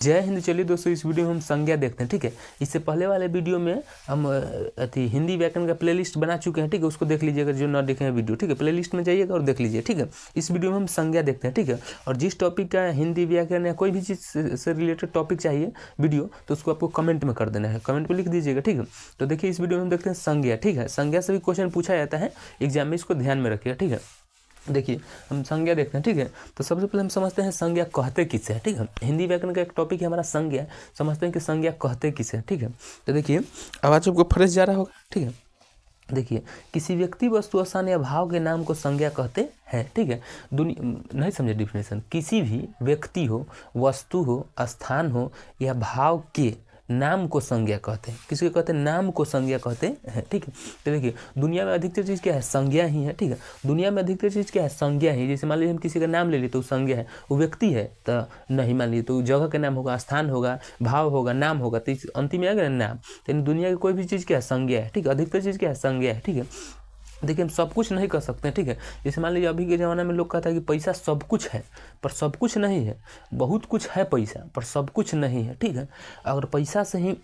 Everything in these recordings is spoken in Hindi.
जय हिंद। चलिए दोस्तों, इस वीडियो में हम संज्ञा देखते हैं। ठीक है, इससे पहले वाले वीडियो में हम हिंदी व्याकरण का प्लेलिस्ट बना चुके हैं। ठीक है, उसको देख लीजिएगा जो ना देखे हैं वीडियो। ठीक है, प्लेलिस्ट में जाइएगा और देख लीजिए। ठीक है, इस वीडियो में हम संज्ञा देखते हैं। ठीक है, और जिस टॉपिक का हिंदी व्याकरण या कोई भी चीज़ से रिलेटेड टॉपिक चाहिए वीडियो, तो उसको आपको कमेंट में कर देना है, कमेंट में लिख दीजिएगा। ठीक है, तो देखिए इस वीडियो में हम देखते हैं संज्ञा। ठीक है, संज्ञा से भी क्वेश्चन पूछा जाता है एग्जाम में, इसको ध्यान में रखिएगा। ठीक है, देखिए हम संज्ञा देखते हैं। ठीक है, तो सबसे पहले हम समझते हैं संज्ञा कहते किसे है। ठीक है, हिंदी व्याकरण का एक टॉपिक है हमारा संज्ञा। समझते हैं कि संज्ञा कहते किसे है। ठीक है, तो देखिए आवाज आपको फ्रेश जा रहा होगा। ठीक है, देखिए किसी व्यक्ति, वस्तु, स्थान या भाव के नाम को संज्ञा कहते हैं। ठीक है, नहीं समझे डिफिनेशन। किसी भी व्यक्ति हो, वस्तु हो, स्थान हो या भाव के नाम को संज्ञा कहते हैं। किसको कहते हैं? नाम को संज्ञा कहते हैं। ठीक है, तो देखिए दुनिया में अधिकतर चीज़ क्या है? संज्ञा ही है। ठीक है, दुनिया में अधिकतर चीज़ क्या है? संज्ञा ही। जैसे मान लीजिए हम किसी का नाम ले लिए तो संज्ञा है, वो व्यक्ति है तो नहीं, मान लीजिए तो जगह का नाम होगा, स्थान होगा, भाव होगा, नाम होगा, तो अंतिम में आ गया नाम। तो दुनिया की कोई भी चीज़ क्या है? संज्ञा है। ठीक है, अधिकतर चीज़ क्या है? संज्ञा है। ठीक है, देखिए हम सब कुछ नहीं कर सकते हैं। ठीक है, जैसे मान लीजिए अभी के ज़माने में लोग कहता है कि पैसा सब कुछ है, पर सब कुछ नहीं है। बहुत कुछ है पैसा, पर सब कुछ नहीं है। ठीक है, अगर पैसा से ही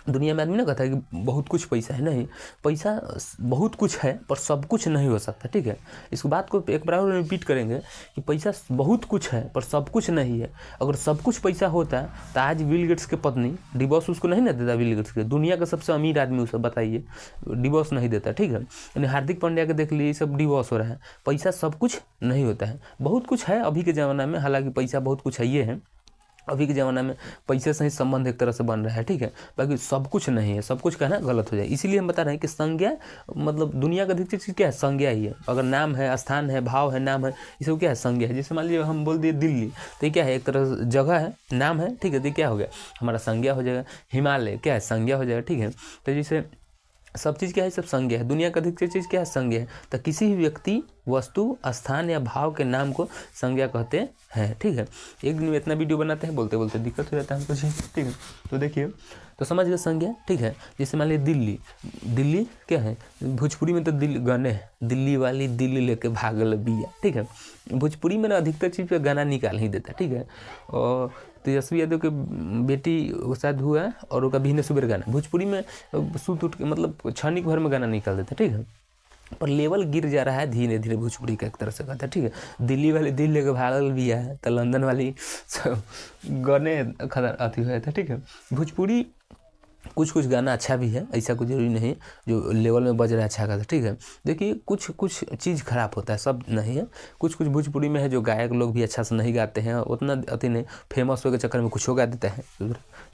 दुनिया में आदमी ना कहता है कि बहुत कुछ पैसा है, नहीं, पैसा बहुत कुछ है पर सब कुछ नहीं हो सकता। ठीक है, इस बात को एक बार और रिपीट करेंगे कि पैसा बहुत कुछ है पर सब कुछ नहीं है। अगर सब कुछ पैसा होता तो आज बिल गेट्स के पत्नी डिवोर्स उसको नहीं ना देता। बिल गेट्स के दुनिया का सबसे अमीर आदमी उसे बताइए, डिवोर्स नहीं देता। ठीक है, यानी हार्दिक पांड्या के देख लीजिए, सब डिवोर्स हो रहा है। पैसा सब कुछ नहीं होता है, बहुत कुछ है अभी के ज़माना में। हालांकि पैसा बहुत कुछ है, ये है अभी के ज़माना में पैसे से ही संबंध एक तरह से बन रहा है। ठीक है, बाकी सब कुछ नहीं है, सब कुछ कहना गलत हो जाए। इसीलिए हम बता रहे हैं कि संज्ञा मतलब दुनिया का अधिकतर चीज़ क्या है? संज्ञा ही है। अगर नाम है, स्थान है, भाव है, नाम है, ये सब क्या है? संज्ञा है। जैसे मान लीजिए हम बोल दिए दिल्ली, तो ये क्या है? एक तरह से जगह है, नाम है। ठीक है, तो क्या हो गया? हमारा संज्ञा हो जाएगा। हिमालय क्या है? संज्ञा हो जाएगा। ठीक है, तो जैसे सब चीज़ क्या है? सब संज्ञा है। दुनिया का अधिकतर चीज़ क्या है? संज्ञा है। तो किसी भी व्यक्ति, वस्तु, स्थान या भाव के नाम को संज्ञा कहते हैं। ठीक है, एक दिन में इतना वीडियो बनाते हैं, बोलते बोलते दिक्कत हो जाता है हमको। ठीक है, तो देखिए, तो समझ गए संज्ञा। ठीक है, जैसे मान लीजिए दिल्ली, दिल्ली क्या है? भोजपुरी में तो गाने हैं, दिल्ली वाली दिल्ली लेके भागल बिया। ठीक है, भोजपुरी में ना अधिकतर चीज़ पे गाना निकाल ही देता है। ठीक है, और तेजस्वी यादव के बेटी शायद हुआ है और उसका बिहने सुबेर गाना भोजपुरी में सूत उठ के मतलब क्षणिक भर में गाना निकाल देते। ठीक है, पर लेवल गिर जा रहा है धीरे धीरे भोजपुरी का, एक तरह से कहता है। ठीक है, दिल्ली वाली दिल लेकर भागल भी है तो लंदन वाली गाने अति हुए थे। ठीक है, भोजपुरी कुछ कुछ गाना अच्छा भी है, ऐसा कुछ जरूरी नहीं जो लेवल में बज रहा है अच्छा खासा। ठीक है, देखिए कुछ कुछ चीज़ खराब होता है, सब नहीं है। कुछ कुछ भोजपुरी में है जो गायक लोग भी अच्छा से नहीं गाते हैं, उतना अति नहीं, फेमस होने के चक्कर में कुछ हो गा देता है।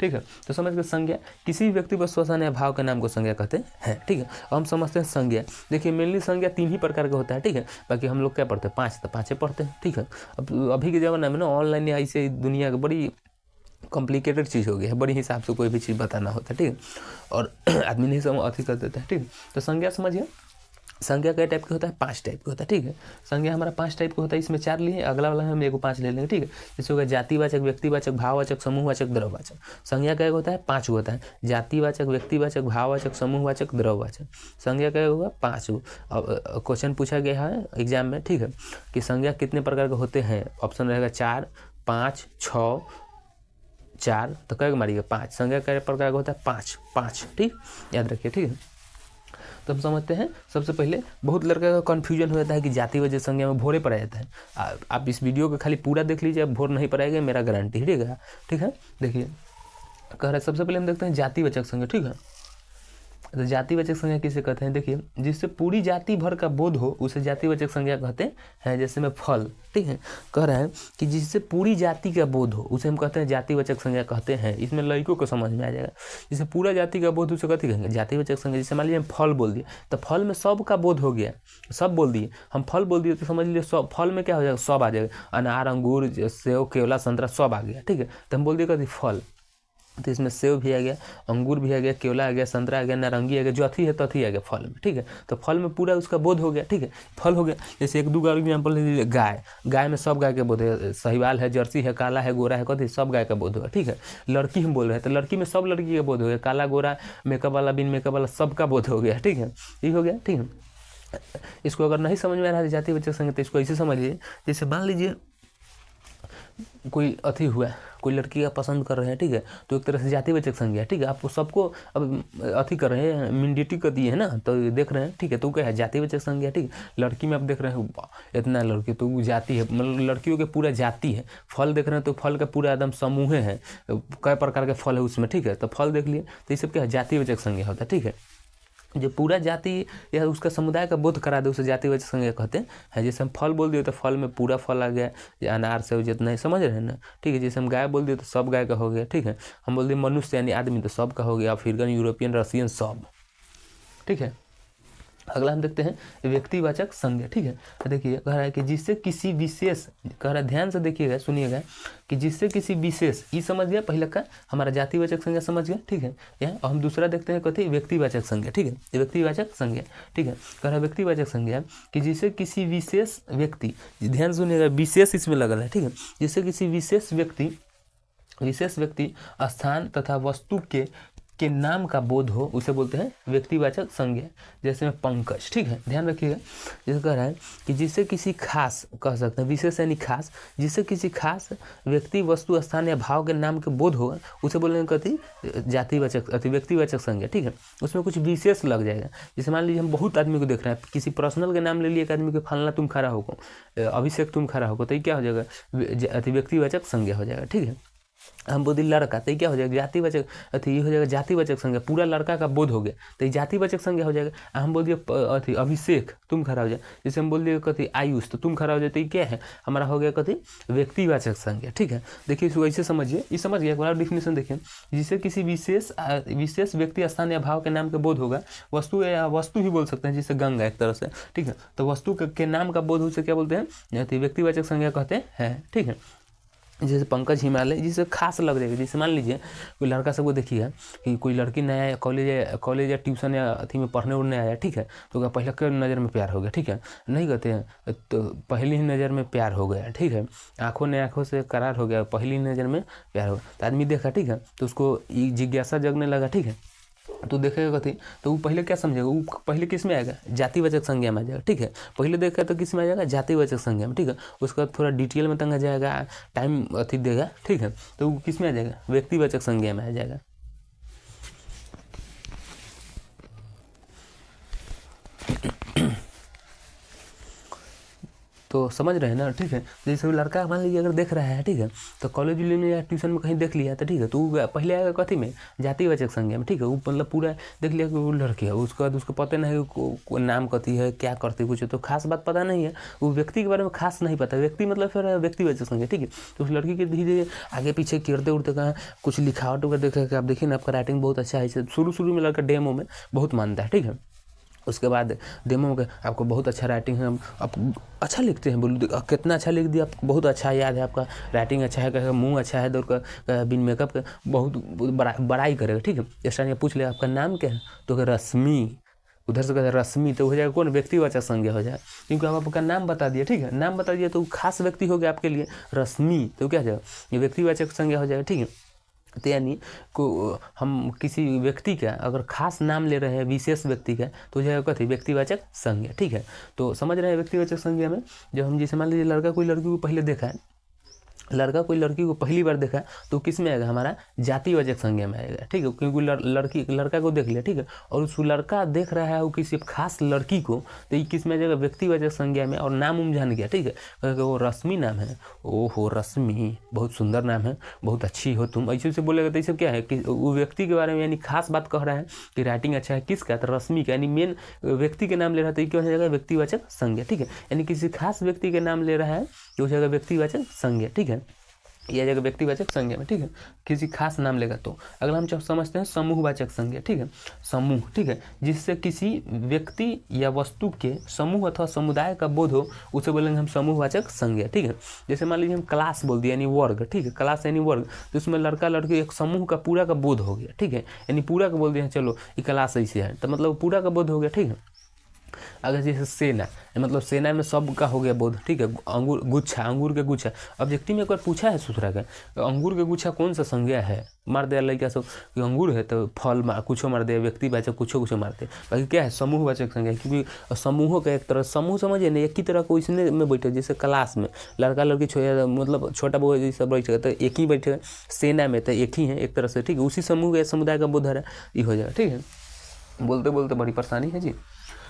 ठीक है, तो समझ के संज्ञा किसी भी व्यक्ति, वस्तु, स्थान या भाव के नाम को संज्ञा कहते हैं। ठीक है, हम समझते हैं संज्ञा। देखिए मेनली संज्ञा 3 ही प्रकार का होता है। ठीक है, बाकी हम लोग क्या पढ़ते हैं? 5, तो 5 पढ़ते हैं। ठीक है, अब अभी के ज़माने में ना ऑनलाइन या ऐसे दुनिया की बड़ी कॉम्प्लिकेटेड चीज़ हो गई है, बड़ी हिसाब से कोई भी चीज़ बताना होता है। ठीक है, और आदमी नहीं समझ अति कर देता है। ठीक है, तो संज्ञा समझिए, संज्ञा कई टाइप का होता है? 5 टाइप का होता है। ठीक है, संज्ञा हमारा 5 टाइप का होता है, इसमें 4 लिए, अगला वाला हम एगो 5 ले लेंगे। ठीक है, जैसे होगा जातिवाचक, व्यक्तिवाचक, भाववाचक, समूहवाचक, द्रव्यवाचक। संज्ञा का होता है? 5 होता है, जातिवाचक, व्यक्तिवाचक, भाववाचक, समूहवाचक, द्रव्यवाचक। संज्ञा का होगा 5। अब क्वेश्चन पूछा गया है एग्जाम में। ठीक है, कि संज्ञा कितने प्रकार के होते हैं? ऑप्शन रहेगा 4, 5, 6, 4, तो कई मारिएगा? 5। संज्ञा कई प्रकार का होता है? 5। ठीक, याद रखिए। ठीक है, तो हम समझते हैं सबसे पहले बहुत लड़का का कन्फ्यूजन हो जाता है कि जातिवाचक संज्ञा में भोरे पढ़ा जाता है। आप इस वीडियो को खाली पूरा देख लीजिए, आप भोर नहीं पढ़ाएगा, मेरा गारंटी। ठीक है, देखिए कह रहा है सबसे पहले हम देखते हैं जातिवाचक संज्ञा। ठीक है, तो जातिवाचक संज्ञा किसे कहते हैं? देखिए जिससे पूरी जाति भर का बोध हो उसे जातिवाचक संज्ञा कहते हैं। जैसे में फल, ठीक है, कह रहा है कि जिससे पूरी जाति का बोध हो उसे हम कहते हैं जातिवाचक संज्ञा कहते हैं। इसमें लड़कों को समझ में आ जाएगा। जिससे पूरा जाति का बोध उसे कहते कहेंगे जातिवाचक संज्ञा। जैसे मान लीजिए हम फल बोल दिए तो फल में सब का बोध हो गया, सब बोल दिए, हम फल बोल दिए तो समझ लीजिए सब फल में क्या हो जाएगा? सब आ जाएगा, अनार, अंगूर, सेब, केला, संतरा सब आ गया। ठीक है, तो हम बोल दिए कहते फल, तो इसमें सेब भी आ गया, अंगूर भी आ गया, केला आ गया, संतरा आ गया, नारंगी आ गया, जो अथी है तथी आ गया फल में। ठीक है, तो फल में पूरा उसका बोध हो गया। ठीक है, फल हो गया। जैसे एक दो एग्जाम्पल ले लीजिए, गाय, गाय में सब गाय का बोध है, साहिवाल है, जर्सी है, काला है, गोरा है, कथी सब गाय का बोध होगा। ठीक है, लड़की हम बोल रहे हैं तो लड़की में सब लड़की का बोध हो गया, काला, गोरा, मेकअप वाला, बिन मेकअप वाला, सबका बोध हो गया। ठीक है, ये हो गया। ठीक है, इसको अगर नहीं समझ में आ रहा है जातिवाचक संज्ञा तो इसको ऐसे समझिए, जैसे मान लीजिए कोई अथी हुआ, कोई लड़की का पसंद कर रहे हैं, ठीक है, तो एक तरह से जातिवाचक संज्ञा है, ठीक है। आप सबको अब अथी कर रहे हैं, मिंडेटिव कर दिए है ना, तो देख रहे हैं, ठीक है, तो क्या है जातिवाचक संज्ञा, ठीक है। लड़की में आप देख रहे हैं इतना लड़की, तो वो जाति है, मतलब लड़कियों के पूरा जाति है। फल देख रहे हैं तो फल का पूरा एकदम समूह है, कई प्रकार के फल है उसमें, ठीक है, तो फल देख लिए, तो ये सब क्या है जातिवाचक संज्ञा होता है, ठीक है। जो पूरा जाति या उसका समुदाय का बोध करा दे उसे जातिवाचक संज्ञा कहते हैं। जैसे हम फल बोल दिए तो फल में पूरा फल आ गया, या अनार से जितना है, समझ रहे हैं ना, ठीक है। जैसे हम गाय बोल दिए तो सब गाय का हो गया, ठीक है। हम बोल दिए मनुष्य यानी आदमी तो सब का हो गया, अफ्रीकन, यूरोपियन, रशियन, सब, ठीक है। अगला हम देखते हैं व्यक्तिवाचक संज्ञा, ठीक है। देखिए कह रहा है कि जिससे किसी विशेष, कह रहा है ध्यान से देखिएगा, सुनिएगा, कि जिससे किसी विशेष, ये समझ गया पहले का हमारा जातिवाचक संज्ञा समझ गया, ठीक है। यहाँ हम दूसरा देखते हैं कथी व्यक्तिवाचक संज्ञा, ठीक है, व्यक्तिवाचक संज्ञा, ठीक है। कह रहा है व्यक्तिवाचक संज्ञा कि जिससे किसी विशेष व्यक्ति, ध्यान सुनिएगा, विशेष इसमें लगल है, ठीक है। जिससे किसी विशेष व्यक्ति स्थान तथा वस्तु के नाम का बोध हो, उसे बोलते हैं व्यक्तिवाचक संज्ञा। जैसे में पंकज, ठीक है, ध्यान रखिएगा। जैसे कह रहा है कि जिससे किसी खास, कह सकते हैं विशेष यानी खास, जिससे किसी खास व्यक्ति, वस्तु, स्थान या भाव के नाम के बोध होगा, उसे बोलेंगे कथी जातिवाचक अति व्यक्तिवाचक संज्ञा, ठीक है। उसमें कुछ विशेष लग जाएगा। जैसे मान लीजिए हम बहुत आदमी को देख रहे हैं, किसी पर्सनल के नाम ले लिए एक आदमी के, फलना तुम खड़ा होगा, अभिषेक तुम खड़ा होगा, तो ये क्या हो जाएगा अति व्यक्तिवाचक संज्ञा हो जाएगा, ठीक है। हम बोल दिए लड़का, तो ये क्या हो जाएगा जातिवाचक अथी, ये हो जाएगा जातिवाचक संज्ञा, पूरा लड़का का बोध हो गया, तो ये जातिवाचक संज्ञा हो जाएगा। हम बोल दिए अथी अभिषेक तुम खड़ा हो जाए, जैसे हम बोल दिए कथी आयुष, तो तुम खड़ा हो जाए, तो ये क्या है हमारा हो गया कथी व्यक्तिवाचक संज्ञा, ठीक है। देखिए इसको ऐसे समझिए, ये समझ गया, एक बार डिफिनेशन देखिए, जिससे किसी विशेष व्यक्ति, स्थान या भाव के नाम के बोध होगा, वस्तु या वस्तु ही बोल सकते हैं, जैसे गंगा एक तरह से, ठीक है, तो वस्तु के नाम का बोध उसे क्या बोलते हैं व्यक्तिवाचक संज्ञा कहते हैं, ठीक है। जैसे पंकज हिमालय, जिसे खास लग जाएगा। जैसे मान लीजिए कोई लड़का सबको देखिए कि कोई लड़की नया कॉलेज या ट्यूशन या अथी में पढ़ने उड़ने आया, ठीक है, तो क्या पहले के नज़र में प्यार हो गया, ठीक है, नहीं कहते हैं, तो पहली ही नज़र में प्यार हो गया, ठीक है, आंखों से करार हो गया, पहली नज़र में प्यार हो गया, तो आदमी देखा, ठीक है, तो उसको जिज्ञासा जगने लगा, ठीक है, तो देखेगा कथी, तो वो पहले क्या समझेगा, वो पहले किस में आएगा जातिवाचक संज्ञा में आ जाएगा, ठीक है। पहले देखा तो किस में आ जाएगा जातिवाचक संज्ञा में, ठीक है। उसका थोड़ा डिटेल में तंगा जाएगा, टाइम अथी देगा, ठीक है, तो वो किस में आ जाएगा व्यक्तिवाचक संज्ञा में आ जाएगा। तो समझ रहे हैं ना, ठीक है। जैसे लड़का मान लीजिए अगर देख रहा है, ठीक है, तो कॉलेज में या ट्यूशन में कहीं देख लिया, तो ठीक है, तो वो पहले आएगा कथी में जातिवाचक संज्ञा में, ठीक है। वो मतलब पूरा देख लिया कि वो लड़की है, उसके बाद उसको पता नहीं है नाम कथी है, क्या करती कुछ, तो खास बात पता नहीं है, वो व्यक्ति के बारे में खास नहीं पता, व्यक्ति मतलब फिर व्यक्तिवाचक संज्ञा, ठीक है। तो उस लड़की के धीरे धीरे आगे पीछे गिरते उड़ते कहाँ कुछ लिखावट वगैरह देखे कि आप देखिए ना आपका राइटिंग बहुत अच्छा है, शुरू में लड़का डेमो में बहुत मानता है, ठीक है। उसके बाद डेमो में आपको बहुत अच्छा राइटिंग है, आप अच्छा लिखते हैं, बोलो कितना अच्छा लिख दिया, आपको बहुत अच्छा याद है, आपका राइटिंग अच्छा है, कहेगा मुंह अच्छा है, दौड़ का बिन मेकअप का बहुत बड़ाई करेगा, ठीक है। स्टार्टिंग पूछ ले आपका नाम क्या है, तो रश्मि, उधर से कहते रश्मि, तो हो जाएगा कौन व्यक्तिवाचक संज्ञा हो जाएगा, क्योंकि आप आपका नाम बता दिए, ठीक है, नाम बता दिया तो खास व्यक्ति हो गया आपके लिए रश्मि, तो क्या हो जाएगा ये व्यक्तिवाचक संज्ञा हो जाएगा, ठीक है। तो यानी को हम किसी व्यक्ति का अगर खास नाम ले रहे हैं विशेष व्यक्ति का, तो जो है कथी व्यक्तिवाचक संज्ञा, ठीक है। तो समझ रहे हैं व्यक्तिवाचक संज्ञा में जब हम जैसे मान लीजिए लड़का कोई लड़की को पहले देखा है, लड़का कोई लड़की को पहली बार देखा तो किस में आएगा हमारा जातिवाचक संज्ञा में आएगा, ठीक है, क्योंकि लड़का को देख लिया, ठीक है, और उस लड़का देख रहा है वो किसी खास लड़की को, तो ये किस में आ जाएगा व्यक्तिवाचक संज्ञा में, और नाम जान गया, ठीक है, वो रश्मि नाम है, ओहो रश्मि बहुत सुंदर नाम है, बहुत अच्छी हो तुम, ऐसे से बोलेगा, तो ये सब क्या है कि वो व्यक्ति के बारे में यानी खास बात कह रहा है कि राइटिंग अच्छा है, किसका, तो रश्मि का, यानी मेन व्यक्ति के नाम ले रहा है, तो ये क्या हो जाएगा व्यक्तिवाचक संज्ञा, ठीक है, यानी किसी खास व्यक्ति के नाम ले रहा है तो हो जाएगा व्यक्तिवाचक संज्ञा, ठीक है, यह जगह व्यक्तिवाचक संज्ञा में, ठीक है, किसी खास नाम लेगा तो। अगला हम समझते हैं समूहवाचक संज्ञा, ठीक है, समूह, ठीक है, जिससे किसी व्यक्ति या वस्तु के समूह अथवा समुदाय का बोध हो उसे बोलेंगे हम समूहवाचक संज्ञा, ठीक है। जैसे मान लीजिए हम क्लास बोल दिए यानी वर्ग, ठीक है, क्लास यानी वर्ग, तो उसमें लड़का लड़की एक समूह का पूरा का बोध हो गया, ठीक है, यानी पूरा का बोल दिया चलो ये क्लास ऐसे है, तो मतलब पूरा का बोध हो गया, ठीक है। अगर जैसे सेना, मतलब सेना में सब का हो गया बोध, ठीक है। अंगूर गुच्छा, अंगूर के गुच्छा, ऑब्जेक्टिव में एक बार पूछा है सूत्रा का, अंगूर के गुच्छा कौन सा संज्ञा है, मार दिया लड़का सब कि अंगूर है तो फल कुछो मार दिया, व्यक्तिवाचक कुछो मार दिया। बाकी क्या है, समूहवाचक संज्ञा, क्योंकि समूहों का एक तरह समूह समझिए ना, एक ही तरह को इसने में बैठे, जैसे क्लास में लड़का लड़की मतलब छोटा बहुत जैसा बैठेगा तो एक ही बैठेगा, सेना में तो एक ही है एक तरह से, ठीक है। उसी समूह समुदाय का बोध है, ये हो जाएगा, ठीक है। बोलते बोलते बड़ी परेशानी है जी।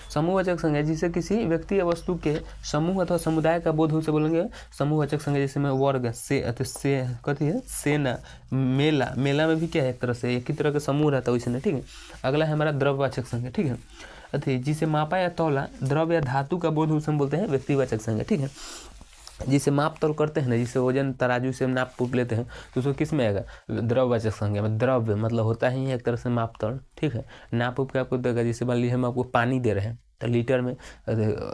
समूहवाचक संज्ञा जिसे किसी व्यक्ति या वस्तु के समूह अथवा समुदाय का बोध हो से बोलेंगे समूहवाचक संज्ञा। जैसे में वर्ग से कथी है, सेना, मेला, मेला में भी क्या है, एक तरह से एक ही तरह का समूह रहता है वैसे, ठीक है। अगला है हमारा द्रव्यवाचक संज्ञा, ठीक है। अथी जिसे मापा या तौला द्रव्य या धातु का बोध हो से हम बोलते हैं व्यक्तिवाचक संज्ञा, ठीक है। जिसे माप तौल करते हैं ना, जिसे वजन तराजू से नाप पूप लेते हैं तो उसको किस में आएगा, द्रव्यवाचक संज्ञा में। द्रव्य मतलब होता ही एक तरह से माप तौल, ठीक है। नाप उप के आपको देगा, जैसे मान लीजिए हम आपको पानी दे रहे हैं तो लीटर में,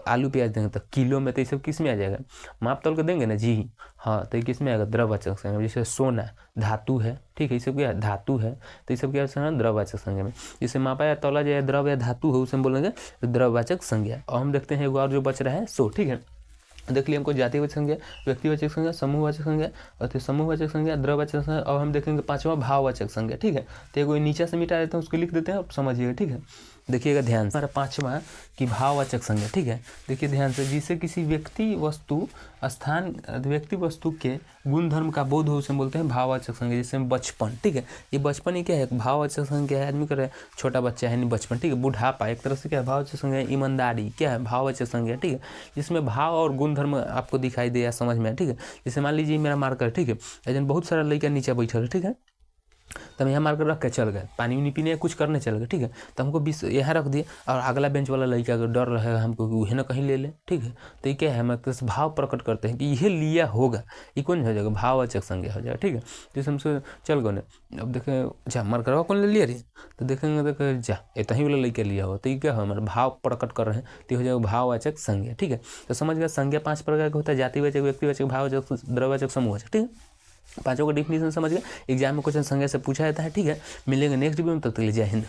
आलू प्याज देंगे तो किलो में, तो ये सब किस में आ जाएगा, माप तौल के देंगे ना जी, हाँ, तो ये किस में आएगा, द्रव्यवाचक संज्ञा। जैसे सोना धातु है, ठीक है, ये सब क्या है, धातु है, तो ये सब क्या है, द्रव्यवाचक संज्ञा में। जिसे मापा या तौला जाए द्रव्य या धातु हो उसे हम बोलेंगे द्रव्यवाचक संज्ञा। और हम देखते हैं एक और जो बच रहा है सो, ठीक है। देख लिया हमको जातिवाचक संज्ञा, व्यक्तिवाचक संज्ञा, समूहवाचक संज्ञा और समूहवाचक संज्ञा, द्रव्यवाचक संज्ञा। और हम देखेंगे पांचवा भाववाचक संज्ञा, ठीक है। तो ये कोई नीचे से मिटा देते हैं, उसको लिख देते हैं, आप समझिएगा, ठीक है। देखिएगा ध्यान से, हमारा पांचवा की भाववाचक संज्ञा, ठीक है। देखिए ध्यान से, जिसे किसी व्यक्ति वस्तु स्थान व्यक्ति वस्तु के गुण धर्म का बोध हो उसे बोलते हैं भाववाचक संज्ञा। जैसे बचपन, ठीक है, ये बचपन ही क्या है, भाववाचक संज्ञा है। आदमी कर छोटा बच्चा है नहीं बचपन, ठीक है। बुढ़ापा एक तरह से क्या है, भाववाचक संज्ञा। ईमानदारी क्या है, भाववाचक संज्ञा, ठीक है। जिसमें भाव और गुण धर्म आपको दिखाई दे या समझ में, ठीक है। जैसे मान लीजिए मेरा मार्कर, ठीक है, लेकिन बहुत सारा लड़का नीचे बैठल है, ठीक है, तो हम यहाँ मार्कर रख के चल गए, पानी उनी पीने कुछ करने चल गए, ठीक है। तो हमको 20 यहाँ रख दिए और अगला बेंच वाला लड़का का डर रहेगा हमको कि वह ना कहीं ले ले, ठीक है। तो ये क्या है, हम एक तरह से भाव प्रकट करते हैं कि यह लिया होगा, ये कौन हो जाएगा, भाववाचक संज्ञा हो जाएगा, ठीक है। जैसे हमसे चल गए, अब देखें जा मार्कर कौन ले लिया रे, तो देखेंगे देखें जा इतना ही वाला लड़का लिया हो, तो ये क्या है, हमारा भाव प्रकट कर रहे हैं, तो हो जाएगा भाववाचक संज्ञा, ठीक है। तो समझ गया, संज्ञा 5 प्रकार का होता है, जातिवाचक, व्यक्तिवाचक, भाववाचक, द्रव्यवाचक, समूहवाचक, ठीक है। पांचों का डिफिनेशन समझ गए, एग्जाम में क्वेश्चन संज्ञा से पूछा जाता है, ठीक है। मिलेंगे नेक्स्ट वीडियो में, तब तक के लिए जय हिंद।